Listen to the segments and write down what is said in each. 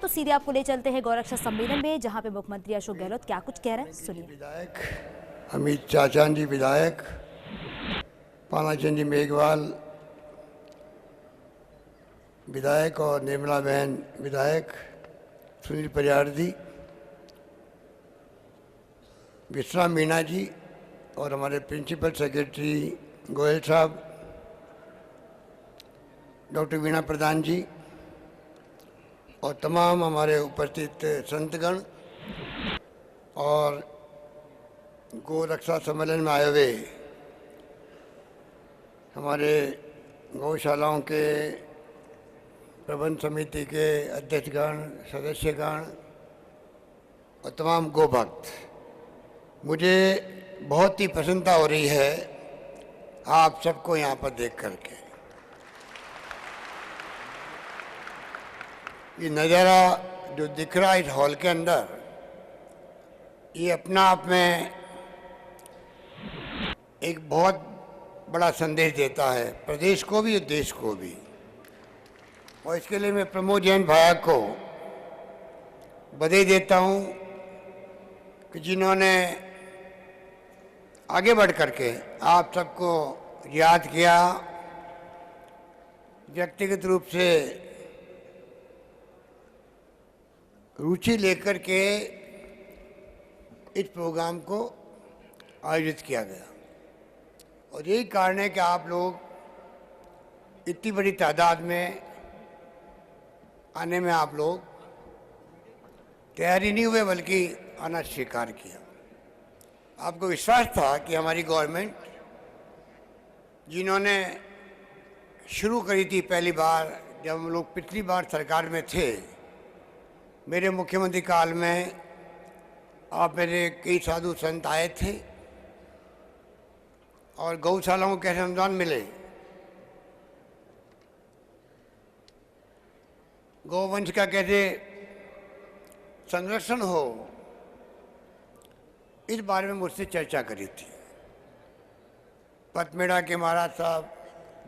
तो सीधे आपको ले चलते हैं गौरक्षा सम्मेलन में, जहां पे मुख्यमंत्री अशोक गहलोत क्या कुछ कह रहे हैं, सुनिए। विधायक अमित चाचान जी विधायक, पानाचंद जी मेघवाल विधायक और निर्मला बहन विधायक, सुनील परियार जी, विश्राम मीणा जी और हमारे प्रिंसिपल सेक्रेटरी गोयल साहब, डॉक्टर वीणा प्रधान जी और तमाम हमारे उपस्थित संतगण और गौ रक्षा सम्मेलन में आए हुए हमारे गौशालाओं के प्रबंध समिति के अध्यक्षगण, सदस्यगण और तमाम गौ भक्त, मुझे बहुत ही प्रसन्नता हो रही है आप सबको यहाँ पर देख करके। ये नज़ारा जो दिख रहा है इस हॉल के अंदर, ये अपना आप में एक बहुत बड़ा संदेश देता है प्रदेश को भी और देश को भी। और इसके लिए मैं प्रमोद जैन भाया को बधाई देता हूँ कि जिन्होंने आगे बढ़ करके आप सबको याद किया, व्यक्तिगत रूप से रुचि लेकर के इस प्रोग्राम को आयोजित किया गया। और यही कारण है कि आप लोग इतनी बड़ी तादाद में आने में आप लोग तैयारी नहीं हुए बल्कि आना स्वीकार किया। आपको विश्वास था कि हमारी गवर्नमेंट जिन्होंने शुरू करी थी पहली बार, जब हम लोग पिछली बार सरकार में थे, मेरे मुख्यमंत्री काल में आप मेरे कई साधु संत आए थे और गौशालाओं को कैसे अनुदान मिले, गौवंश का कैसे संरक्षण हो, इस बारे में मुझसे चर्चा करी थी। पथमेड़ा के महाराज साहब,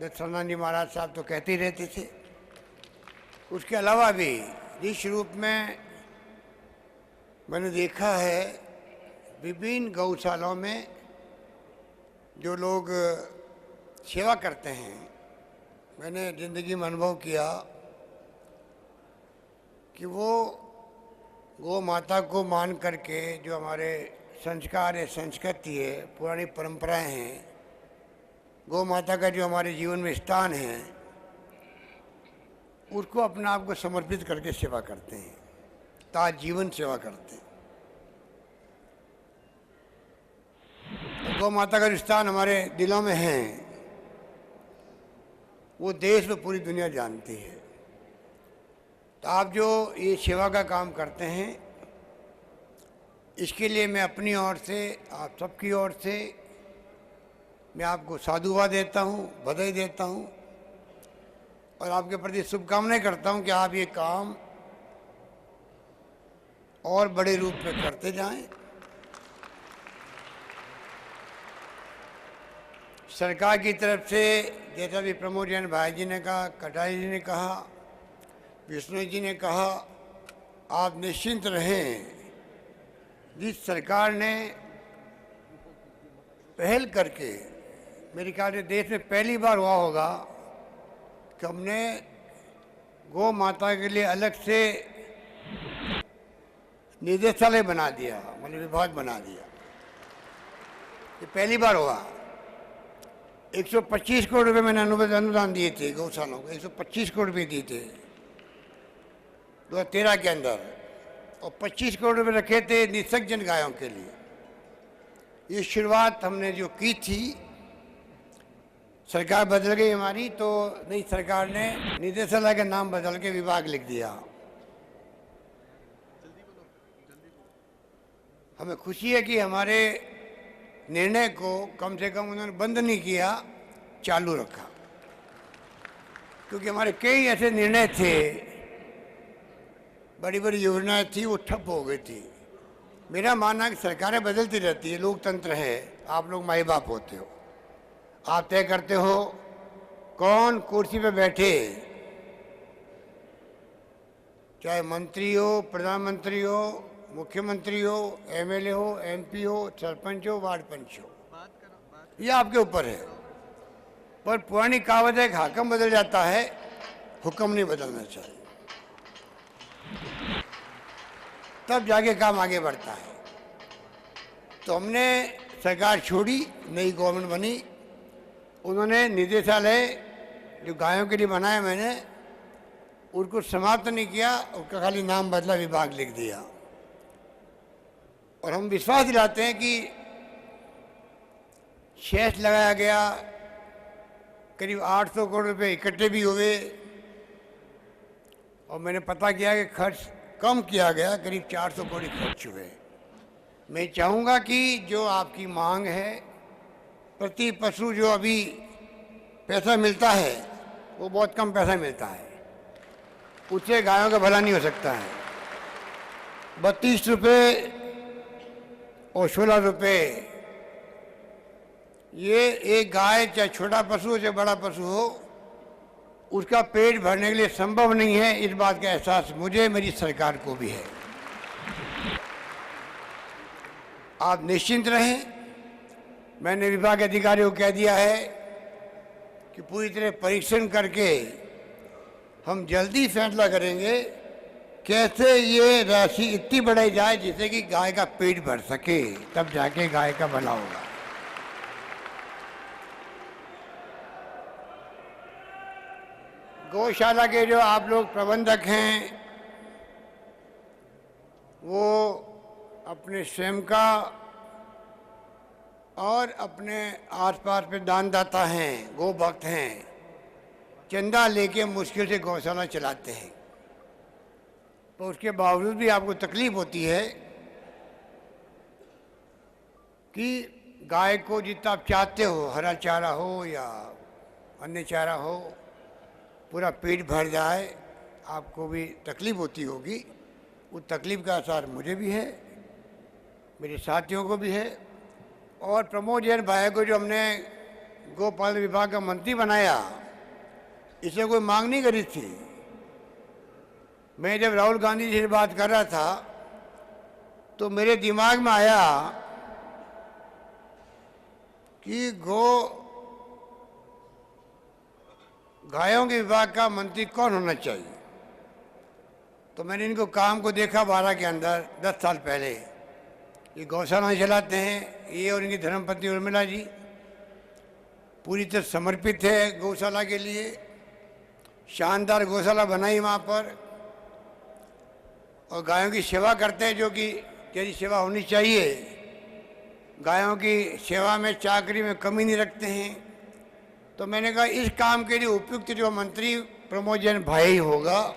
दत्तानंद जी महाराज साहब तो कहते ही रहते थे। उसके अलावा भी निश्चित रूप में मैंने देखा है विभिन्न गौशालाओं में जो लोग सेवा करते हैं, मैंने ज़िंदगी में अनुभव किया कि वो गौ माता को मान करके जो हमारे संस्कार है, संस्कृति है, पुरानी परंपराएं हैं, गौ माता का जो हमारे जीवन में स्थान है, उसको अपने आप को समर्पित करके सेवा करते हैं, ताज जीवन सेवा करते हैं। गौ माता का जो स्थान हमारे दिलों में है, वो देश में पूरी दुनिया जानती है। तो आप जो ये सेवा का काम करते हैं, इसके लिए मैं अपनी ओर से, आप सबकी ओर से मैं आपको साधुवाद देता हूँ, बधाई देता हूँ और आपके प्रति शुभकामनाएं करता हूँ कि आप ये काम और बड़े रूप में करते जाएं। सरकार की तरफ से, जैसा भी प्रमोद जैन भाई जी ने कहा, कटारी जी ने कहा, विष्णु जी ने कहा, आप निश्चिंत रहें। जिस सरकार ने पहल करके, मेरे ख्याल से देश में पहली बार हुआ होगा कि हमने गौ माता के लिए अलग से निदेशालय बना दिया, मतलब विभाग बना दिया। ये पहली बार हुआ। 125 करोड़ रुपए मैंने अनुदान दिए थे गौशालाओं को, 125 करोड़ रुपये दिए थे 2013 के अंदर, और 25 करोड़ रुपये रखे थे निःसंजन गायों के लिए। ये शुरुआत हमने जो की थी, सरकार बदल गई हमारी, तो नई सरकार ने निदेशालय का नाम बदल के विभाग लिख दिया। हमें खुशी है कि हमारे निर्णय को कम से कम उन्होंने बंद नहीं किया, चालू रखा, क्योंकि हमारे कई ऐसे निर्णय थे, बड़ी बड़ी योजनाएं थी, वो ठप हो गई थी। मेरा मानना है कि सरकारें बदलती रहती है, लोकतंत्र है, आप लोग माई बाप होते हो, आप तय करते हो कौन कुर्सी पे बैठे। चाहे मंत्री हो, प्रधानमंत्री हो, मुख्यमंत्री हो, एमएलए हो, एमपी हो, सरपंच हो, वार्ड पंच हो, ये आपके ऊपर है। पर पुरानी कहावत है कि हाकम बदल जाता है, हुक्म नहीं बदलना चाहिए, तब जाके काम आगे बढ़ता है। तो हमने सरकार छोड़ी, नई गवर्नमेंट बनी, उन्होंने निदेशालय जो गायों के लिए बनाया मैंने, उनको समाप्त नहीं किया, उसका खाली नाम बदला, विभाग लिख दिया। और हम विश्वास दिलाते हैं कि शेष लगाया गया, करीब 800 करोड़ रुपए इकट्ठे भी हुए, और मैंने पता किया कि खर्च कम किया गया, करीब 400 करोड़ खर्च हुए। मैं चाहूँगा कि जो आपकी मांग है, प्रति पशु जो अभी पैसा मिलता है वो बहुत कम पैसा मिलता है, उससे गायों का भला नहीं हो सकता है। 32 रुपये और 16 रुपये, ये एक गाय चाहे छोटा पशु हो चाहे बड़ा पशु हो, उसका पेट भरने के लिए संभव नहीं है। इस बात का एहसास मुझे, मेरी सरकार को भी है। आप निश्चिंत रहें, मैंने विभाग के अधिकारियों को कह दिया है कि पूरी तरह परीक्षण करके हम जल्दी फैसला करेंगे कैसे ये राशि इतनी बढ़ाई जाए जिससे कि गाय का पेट भर सके, तब जाके गाय का भला होगा। गौशाला के जो आप लोग प्रबंधक हैं, वो अपने स्वयं का और अपने आसपास में दानदाता हैं, गो भक्त हैं, चंदा लेके मुश्किल से गौशाला चलाते हैं। तो उसके बावजूद भी आपको तकलीफ होती है कि गाय को जितना आप चाहते हो, हरा चारा हो या अन्य चारा हो, पूरा पेट भर जाए, आपको भी तकलीफ होती होगी। उस तकलीफ का असर मुझे भी है, मेरे साथियों को भी है। और प्रमोद जैन भाई को जो हमने गोपालन विभाग का मंत्री बनाया, इसे कोई मांग नहीं करी थी। मैं जब राहुल गांधी जी से बात कर रहा था तो मेरे दिमाग में आया कि गायों के विभाग का मंत्री कौन होना चाहिए। तो मैंने इनको काम को देखा 12 के अंदर, 10 साल पहले। ये गौशाला चलाते हैं, ये और इनकी धर्मपत्नी उर्मिला जी पूरी तरह समर्पित है गौशाला के लिए। शानदार गौशाला बनाई वहाँ पर, और गायों की सेवा करते हैं, जो कि तेरी सेवा होनी चाहिए। गायों की सेवा में, चाकरी में कमी नहीं रखते हैं। तो मैंने कहा इस काम के लिए उपयुक्त जो मंत्री प्रमोद जैन भाई होगा,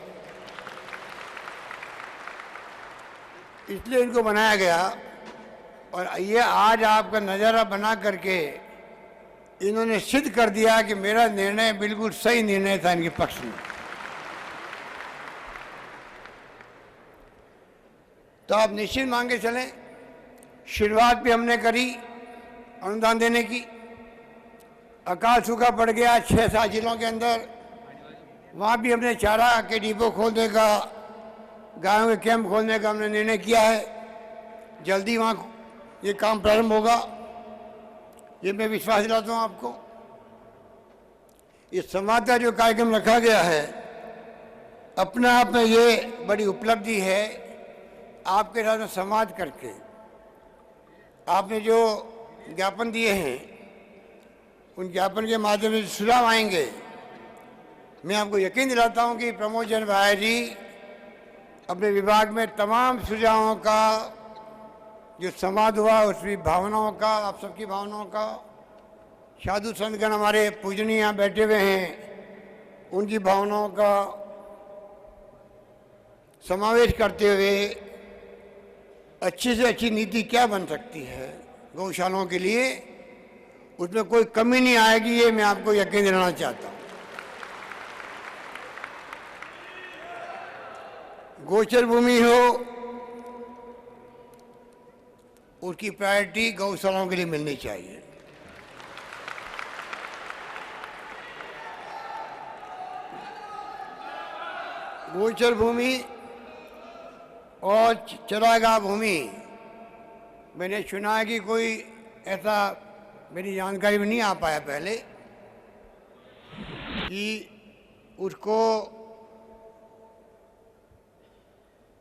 इसलिए इनको बनाया गया। और ये आज आपका नज़ारा बना करके इन्होंने सिद्ध कर दिया कि मेरा निर्णय बिल्कुल सही निर्णय था इनके पक्ष में। तो आप निश्चित मान के चलें, शुरुआत भी हमने करी अनुदान देने की। अकाल सूखा पड़ गया 6-7 जिलों के अंदर, वहाँ भी हमने चारा के डिपो खोलने का, गायों के कैंप खोलने का हमने निर्णय किया है। जल्दी वहाँ ये काम प्रारंभ होगा, ये मैं विश्वास दिलाता हूँ आपको। इस संवाद का जो कार्यक्रम रखा गया है, अपने आप में ये बड़ी उपलब्धि है। आपके साथ संवाद करके आपने जो ज्ञापन दिए हैं, उन ज्ञापन के माध्यम से सुझाव आएंगे। मैं आपको यकीन दिलाता हूं कि प्रमोद जैन भाई जी अपने विभाग में तमाम सुझावों का जो संवाद हुआ, उसकी भावनाओं का, आप सबकी भावनाओं का, साधु संतगण हमारे पूजनीय यहाँ बैठे हुए हैं, उनकी भावनाओं का समावेश करते हुए अच्छी से अच्छी नीति क्या बन सकती है गौशालाओं के लिए, उसमें कोई कमी नहीं आएगी, ये मैं आपको यकीन दिलाना चाहता हूँ। गोचर भूमि हो, उसकी प्रायोरिटी गौशालाओं के लिए मिलनी चाहिए। गोचर भूमि और चरागाह भूमि, मैंने सुना है कि कोई ऐसा मेरी जानकारी में नहीं आ पाया पहले कि उसको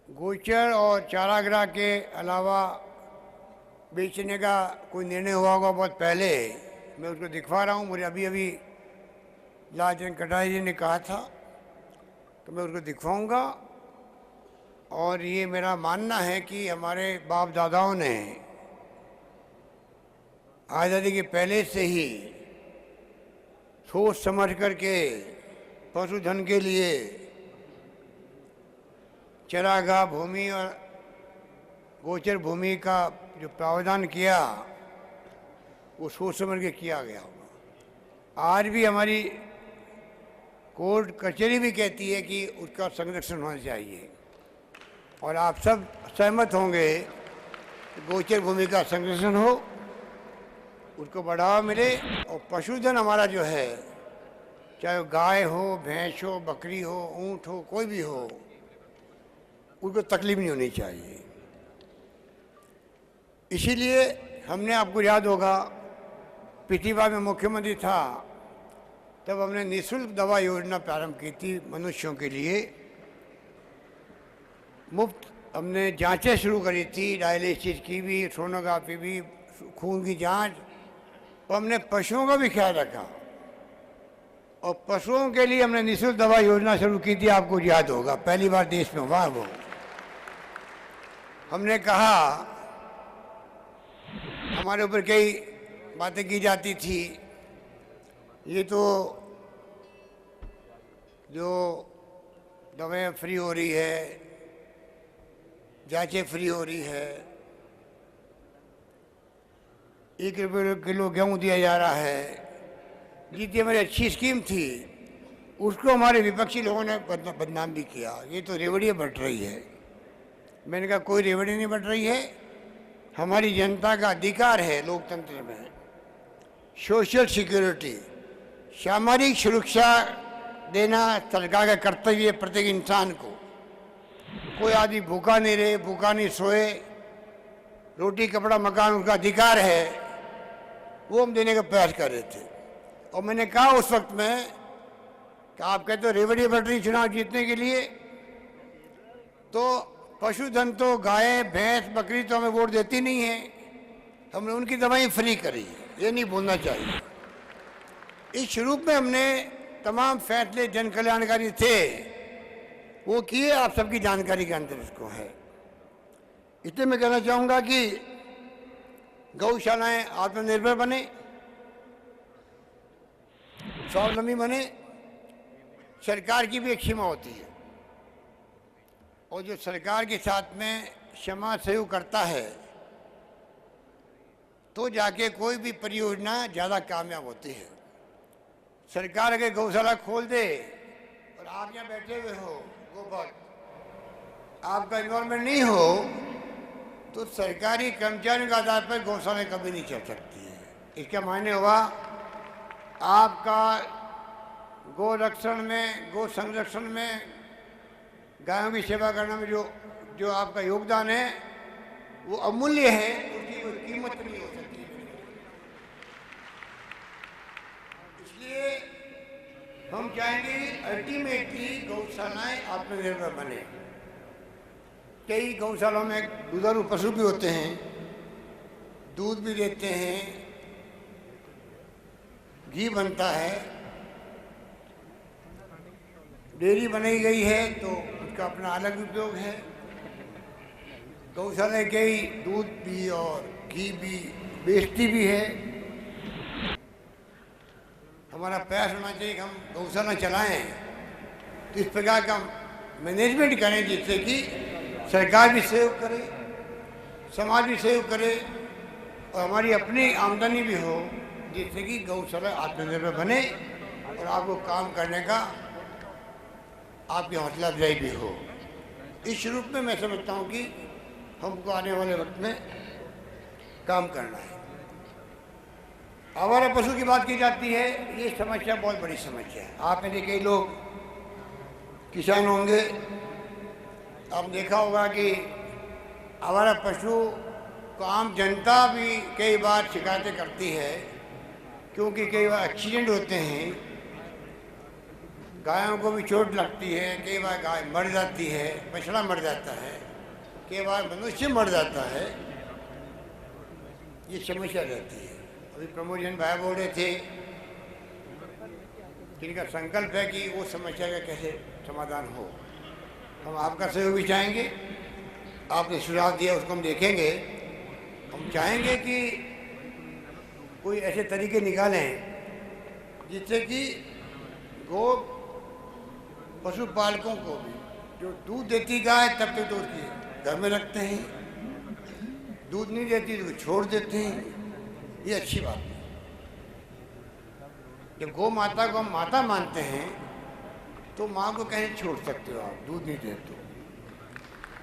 गोचर और चारागाह के अलावा बेचने का कोई निर्णय हुआ होगा बहुत पहले। मैं उसको दिखवा रहा हूँ, मुझे अभी अभी लालचंद कटारिया जी ने कहा था, तो मैं उसको दिखवाऊंगा। और ये मेरा मानना है कि हमारे बाप दादाओं ने आज़ादी के पहले से ही सोच समझ करके पशुधन के लिए चरागाह भूमि और गोचर भूमि का जो प्रावधान किया वो सोच समझ के किया गया होगा। आज भी हमारी कोर्ट कचहरी भी कहती है कि उसका संरक्षण होना चाहिए, और आप सब सहमत होंगे कि गोचर भूमि का संरक्षण हो, उसको बढ़ावा मिले, और पशुधन हमारा जो है, चाहे वो गाय हो, भैंस हो, बकरी हो, ऊँट हो, कोई भी हो, उनको तकलीफ नहीं होनी चाहिए। इसीलिए हमने, आपको याद होगा, पिछली बार में मुख्यमंत्री था तब हमने निःशुल्क दवा योजना प्रारंभ की थी मनुष्यों के लिए। मुफ्त हमने जांचें शुरू करी थी, डायलिसिस की भी, सोनोग्राफी भी, खून की जांच, और हमने पशुओं का भी ख्याल रखा। और पशुओं के लिए हमने निःशुल्क दवा योजना शुरू की थी, आपको याद होगा, पहली बार देश में हुआ वो। हमने कहा, हमारे ऊपर कई बातें की जाती थी, ये तो जो दवाएं फ्री हो रही है, जांचें फ्री हो रही है, 1 रुपये किलो गेहूँ दिया जा रहा है, जितनी हमारी अच्छी स्कीम थी उसको हमारे विपक्षी लोगों ने बदनाम भी किया। ये तो रेवड़ियाँ बट रही है। मैंने कहा कोई रेवड़ी नहीं बट रही है, हमारी जनता का अधिकार है लोकतंत्र में, सोशल सिक्योरिटी, सामाजिक सुरक्षा देना सरकार का कर्तव्य है प्रत्येक इंसान को। कोई आदमी भूखा नहीं रहे, भूखा नहीं सोए, रोटी कपड़ा मकान उनका अधिकार है, वो हम देने का प्रयास कर रहे थे। और मैंने कहा उस वक्त में कि आप कहते हो रेवड़ी बढ़ रही चुनाव जीतने के लिए, तो पशुधन तो गाय भैंस बकरी तो हमें वोट देती नहीं है, हमने उनकी दवाई फ्री करी, ये नहीं बोलना चाहिए। इस रूप में हमने तमाम फैसले जन कल्याणकारी थे वो किए, आप सबकी जानकारी के अंदर उसको है। इसलिए मैं कहना चाहूँगा कि गौशालाएं आत्मनिर्भर बने, स्वावलंबी बने। सरकार की भी एक सीमा होती है, और जो सरकार के साथ में समाज सहयोग करता है तो जाके कोई भी परियोजना ज़्यादा कामयाब होती है। सरकार अगर गौशाला खोल दे और आप यहाँ बैठे हुए हो, गोबर आपका इन्वॉल्वमेंट नहीं हो, तो सरकारी कर्मचारियों के आधार पर गौशाला कभी नहीं चल सकती है। इसका मायने हुआ आपका गौ रक्षण में, गौ संरक्षण में, गायों की सेवा करने में जो आपका योगदान है वो अमूल्य है, उसकी कोई कीमत नहीं हो सकती। इसलिए हम चाहेंगे अल्टीमेटली गौशालाएं आत्मनिर्भर बने। कई गौशालाओं में दुधारू पशु भी होते हैं, दूध भी देते हैं, घी बनता है, डेयरी बनाई गई है तो उसका अपना अलग उपयोग है। गौशाला कई दूध भी और घी भी बेचती भी है। हमारा प्रयास होना चाहिए कि हम गौशाला चलाएं तो इस प्रकार का मैनेजमेंट करें जिससे कि सरकार भी सहयोग करे, समाज भी सहयोग करे, और हमारी अपनी आमदनी भी हो, जिससे कि गौशाला आत्मनिर्भर बने और आपको काम करने का आपकी हौसला अफजाई भी हो। इस रूप में मैं समझता हूँ कि हमको आने वाले वक्त में काम करना है। आवारा पशु की बात की जाती है, ये समस्या बहुत बड़ी समस्या है। आप में से कई लोग किसान होंगे, आपने देखा होगा कि आवारा पशु को आम जनता भी कई बार शिकायतें करती है, क्योंकि कई बार एक्सीडेंट होते हैं, गायों को भी चोट लगती है, कई बार गाय मर जाती है, बछड़ा मर जाता है, कई बार मनुष्य मर जाता है। ये समस्या रहती है। अभी प्रमोद भाई बोल रहे थे, जिनका संकल्प है कि वो समस्या का कैसे समाधान हो। हम आपका सहयोग भी चाहेंगे, आपने सुझाव दिया उसको हम देखेंगे। हम चाहेंगे कि कोई ऐसे तरीके निकालें जिससे कि गौ पशुपालकों को भी, जो दूध देती गाय तब तक तो उसकी घर में रखते हैं, दूध नहीं देती तो छोड़ देते हैं, ये अच्छी बात है। जब गौ माता को हम माता मानते हैं तो माँ को कैसे छोड़ सकते हो आप, दूध नहीं देते तो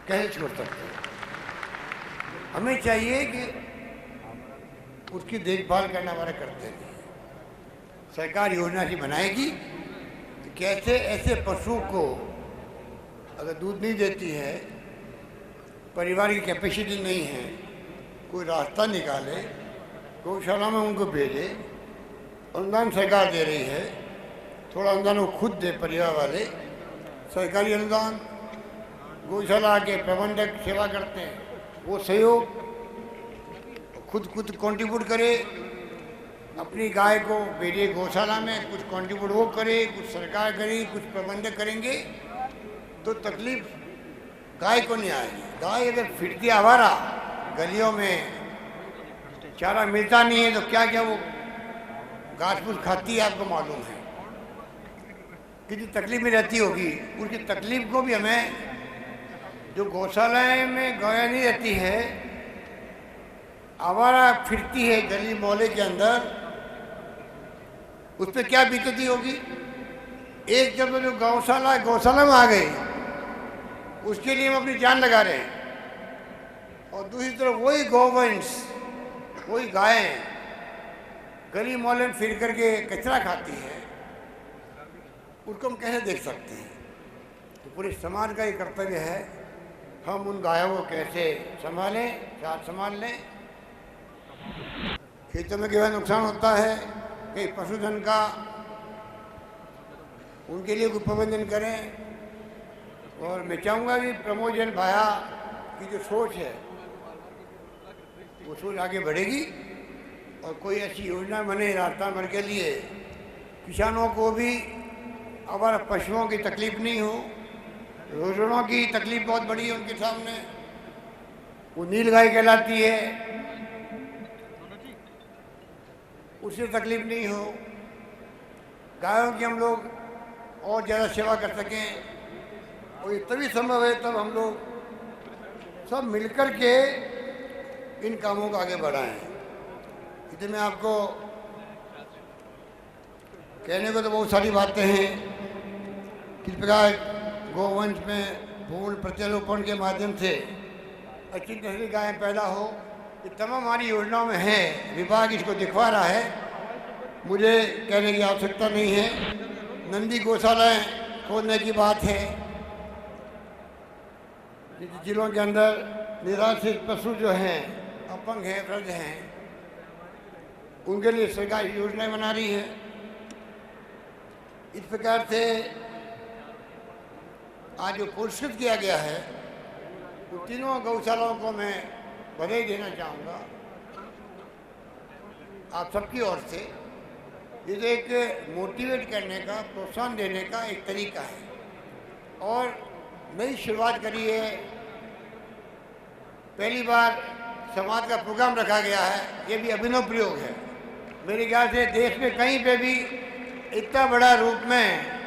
कैसे छोड़ सकते हो। हमें चाहिए कि उसकी देखभाल करना हमारे कर्तव्य है। सरकार योजना सी बनाएगी तो कैसे ऐसे पशु को, अगर दूध नहीं देती है, परिवार की कैपेसिटी नहीं है, कोई रास्ता निकाले, गौशाला में उनको भेजे। अनुदान सरकार दे रही है, थोड़ा अनुदान वो खुद दे, परिवार वाले सरकारी अनुदान, गौशाला के प्रबंधक सेवा करते हैं वो सहयोग खुद कंट्रीब्यूट करे, अपनी गाय को भेजे गौशाला में, कुछ कंट्रीब्यूट वो करे, कुछ सरकार करे, कुछ प्रबंधक करेंगे तो तकलीफ गाय को नहीं आएगी। गाय अगर फिरती आवारा गलियों में, चारा मिलता नहीं है तो क्या क्या वो घास फूस खाती है, आपको मालूम है कितनी तकलीफ में रहती होगी। उनकी तकलीफ को भी हमें, जो गौशालाएँ में गाय नहीं रहती है, आवारा फिरती है गली मोहल्ले के अंदर, उस पर क्या बीतती होगी। एक जब जो गौशाला में आ गई, उसके लिए हम अपनी जान लगा रहे हैं, और दूसरी तरफ वही गौवंश, वही गायें गली मोहल्ले में फिर करके कचरा खाती है, उसको हम कैसे देख सकते हैं। तो पूरे समाज का ये कर्तव्य है, हम उन गायों को कैसे संभालें, साथ संभाल लें। खेतों में कई बार नुकसान होता है, कई पशुधन का, उनके लिए कोई प्रबंधन करें। और मैं चाहूँगा कि प्रमोद भाया की जो सोच है वो सोच आगे बढ़ेगी, और कोई ऐसी योजना बने राजस्थान भर के लिए, किसानों को भी हमारा पशुओं की तकलीफ नहीं हो। रोजड़ों की तकलीफ बहुत बड़ी है उनके सामने, वो नील गाय कहलाती है, उससे तकलीफ नहीं हो। गायों की हम लोग और ज़्यादा सेवा कर सकें, और ये तभी संभव है तब हम लोग सब मिलकर के इन कामों को आगे बढ़ाएं। इसलिए मैं आपको कहने को तो बहुत सारी बातें हैं, किस प्रकार गोवंश में भूल प्रत्यारोपण के माध्यम से अच्छी नस्ली गायें पैदा हो, ये तमाम हमारी योजनाओं में है। विभाग इसको दिखवा रहा है, मुझे कहने की आवश्यकता नहीं है। नंदी गौशालाएँ खोलने की बात है, जिलों के अंदर निराश्रित पशु जो हैं, अपंग हैं, वृद्ध हैं, उनके लिए सरकार योजनाएं बना रही है। इस प्रकार से आज जो पुरस्कृत किया गया है, उन तीनों गौशालाओं को मैं बधाई देना चाहूँगा आप सबकी ओर से। ये तो एक मोटिवेट करने का, प्रोत्साहन देने का एक तरीका है, और नई शुरुआत करी है। पहली बार समाज का प्रोग्राम रखा गया है, ये भी अभिनव प्रयोग है। मेरे ख्याल से देश में कहीं पे भी इतना बड़ा रूप में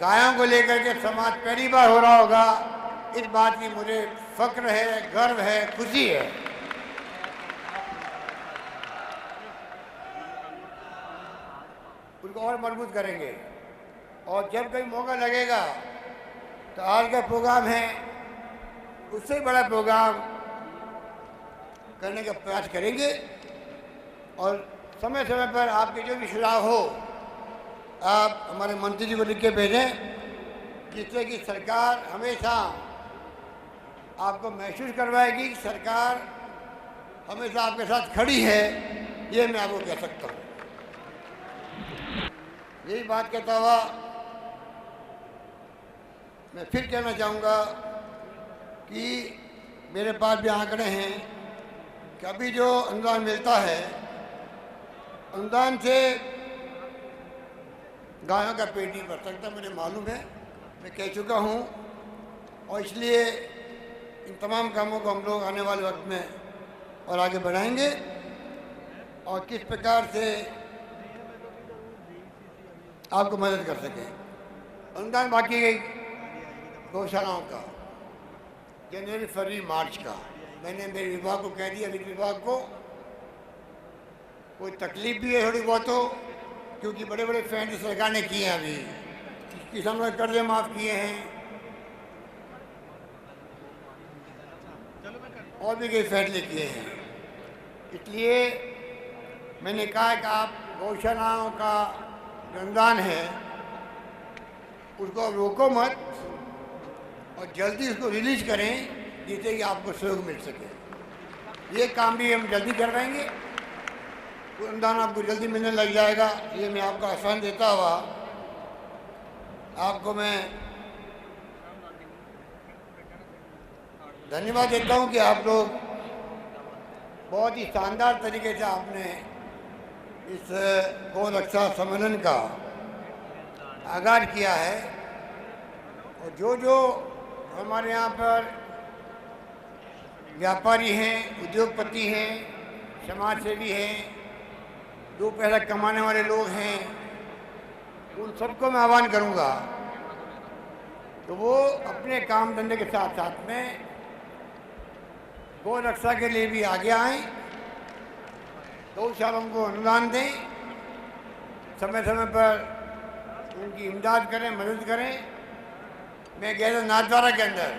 गायों को लेकर के समाज पहली बार हो रहा होगा, इस बात की मुझे फक्र है, गर्व है, खुशी है। उनको और मजबूत करेंगे, और जब कहीं मौका लगेगा तो आज का प्रोग्राम है, उससे बड़ा प्रोग्राम करने का प्रयास करेंगे। और समय समय पर आपके जो भी सुझाव हो, आप हमारे मंत्री जी को लिख के भेजें, जिससे कि सरकार हमेशा आपको महसूस करवाएगी कि सरकार हमेशा आपके साथ खड़ी है, ये मैं आपको कह सकता हूँ। यही बात कहता हुआ मैं फिर कहना चाहूँगा कि मेरे पास भी आंकड़े हैं कि अभी जो अनुदान मिलता है, अनुदान से गायों का पेट नहीं भर सकता, मुझे मालूम है, मैं कह चुका हूँ। और इसलिए इन तमाम कामों को हम लोग आने वाले वक्त में और आगे बढ़ाएंगे और किस प्रकार से आपको मदद कर सकें। अनुदान बाकी गौशालाओं का जनवरी, फरवरी, मार्च का मैंने मेरे विभाग को कह दिया, वित्त विभाग को। कोई तकलीफ भी है थोड़ी बहुत हो, क्योंकि बड़े बड़े फैसले सरकार ने किए हैं। अभी किसानों के कर्जे माफ़ किए हैं और भी कई फैसले किए हैं। इसलिए मैंने कहा कि आप गौशालाओं का जो अनुदान है उसको अब रोको मत और जल्दी उसको रिलीज करें, जिससे कि आपको सहयोग मिल सके। ये काम भी हम जल्दी करवाएंगे, अनुदान आपको जल्दी मिलने लग जाएगा। ये मैं आपको आश्वासन देता हुआ आपको मैं धन्यवाद देता हूँ कि आप लोग बहुत ही शानदार तरीके से आपने इस गौ रक्षा सम्मेलन का आगाज किया है। और जो हमारे यहाँ पर व्यापारी हैं, उद्योगपति हैं, समाज सेवी हैं, दो पैसा कमाने वाले लोग हैं, उन सबको मैं आह्वान करूँगा तो वो अपने काम धंधे के साथ साथ में गौ रक्षा के लिए भी आगे आएं, गौशालाओं को अनुदान दें, समय समय पर उनकी इमदाद करें, मदद करें। मैं गया था नाथद्वारा के अंदर,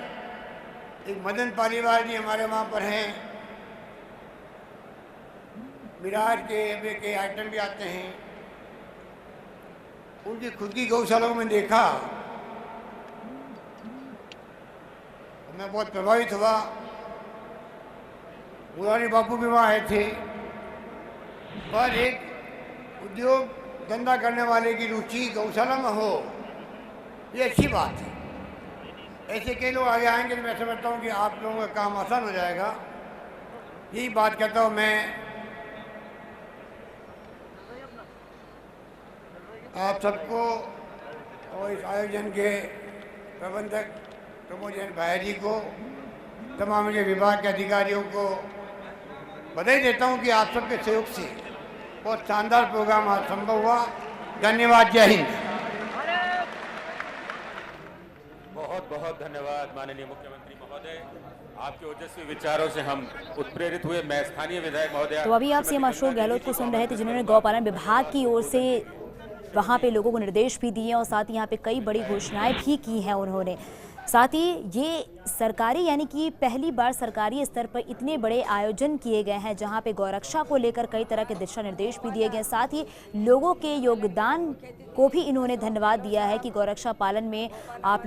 एक मदन परिवार जी हमारे वहाँ पर हैं, मिराज के आइटम भी आते हैं। उनकी खुद की गौशालाओं में देखा, मैं बहुत प्रभावित हुआ। मुरारी बापू भी वहाँ आए थे। पर एक उद्योग धंधा करने वाले की रुचि गौशाला में हो, ये अच्छी बात है। ऐसे कई लोग आगे आएंगे तो मैं समझता हूँ कि आप लोगों का काम आसान हो जाएगा। यही बात कहता हूँ मैं आप सबको और इस आयोजन के प्रबंधक प्रमोद जैन भाई जी को, तमाम मुझे विभाग के अधिकारियों को बधाई देता हूं कि आप सबके सहयोग से बहुत शानदार प्रोग्राम आज संभव हुआ। धन्यवाद। जय हिंद। बहुत बहुत धन्यवाद माननीय मुख्यमंत्री महोदय, आपके ओजस्वी विचारों से हम उत्प्रेरित हुए। मैं स्थानीय विधायक महोदय। तो अभी आप सीएम अशोक गहलोत को सुन रहे थे, जिन्होंने गौपालन विभाग की ओर से वहां पे लोगों को निर्देश भी दिए और साथ ही यहाँ पे कई बड़ी घोषणाएं भी की हैं उन्होंने। साथ ही ये सरकारी यानी कि पहली बार सरकारी स्तर पर इतने बड़े आयोजन किए गए हैं जहां पे गौरक्षा को लेकर कई तरह के दिशा निर्देश भी दिए गए। साथ ही लोगों के योगदान को भी इन्होंने धन्यवाद दिया है कि गौरक्षा पालन में आप